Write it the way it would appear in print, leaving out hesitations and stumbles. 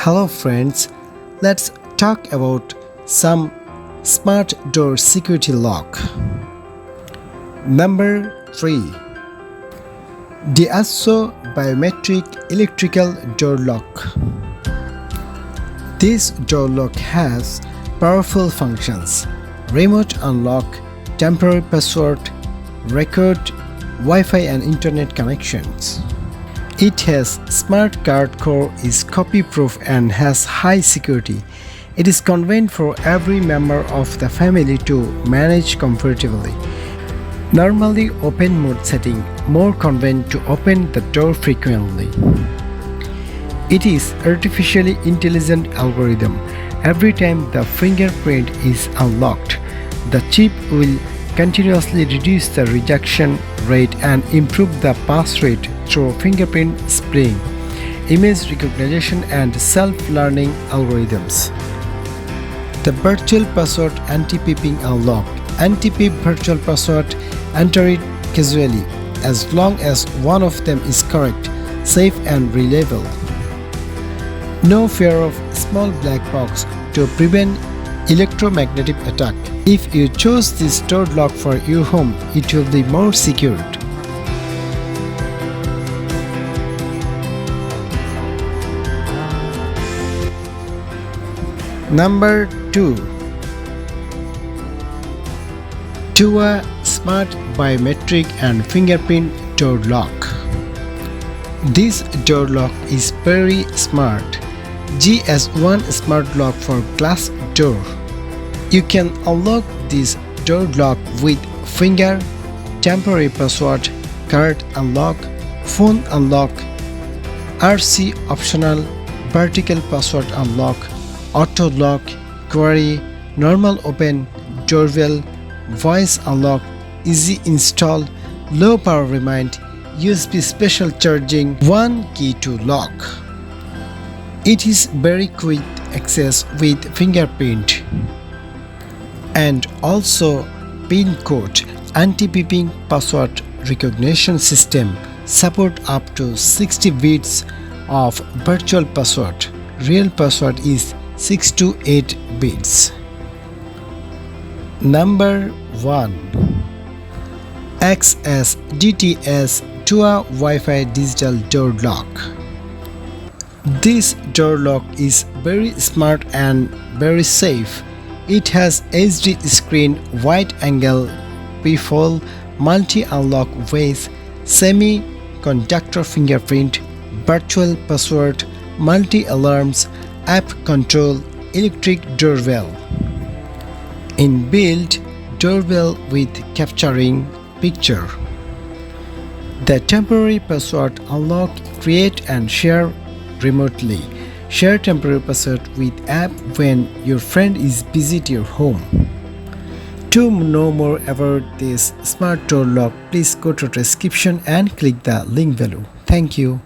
Hello friends, let's talk about some smart door security lock. Number 3. Biometric electrical door lock. This door lock has powerful functions: remote unlock, temporary password, record, Wi-Fi and internet connections. It has smart card core, is copy-proof and has high security. It is convenient for every member of the family to manage comfortably. Normally open mode setting, more convenient to open the door frequently. It is artificially intelligent algorithm. Every time the fingerprint is unlocked, the chip will continuously reduce the rejection rate and improve the pass rate through fingerprint spraying, image recognition and self-learning algorithms. The virtual password anti-peeping unlock. Anti-peep virtual password, enter it casually as long as one of them is correct, safe and reliable. No fear of small black box to prevent electromagnetic attack. If you choose this door lock for your home, it will be more secured. Number 2. Smart biometric and fingerprint door lock. This door lock is very smart. GS1 smart lock for glass door. You can unlock this door lock with finger, temporary password, card unlock, phone unlock, RC optional, vertical password unlock, auto lock, query, normal open, doorbell, voice unlock, easy install, low power remind, USB special charging, one key to lock. It is very quick access with fingerprint and also pin code, anti-peeping password recognition system, support up to 60 bits of virtual password. Real password is 6 to 8 bits. Number 1. XS-DTS Tua Wi-Fi digital door lock. This door lock is very smart and very safe. It has HD screen, wide angle peephole, multi-unlock ways, semi-conductor fingerprint, virtual password, multi-alarms, app control, electric doorbell. Inbuilt doorbell with capturing picture. The temporary password unlock, create and share remotely. Share temporary password with app when your friend is visit your home. To know more about this smart door lock, please go to description and click the link below. Thank you.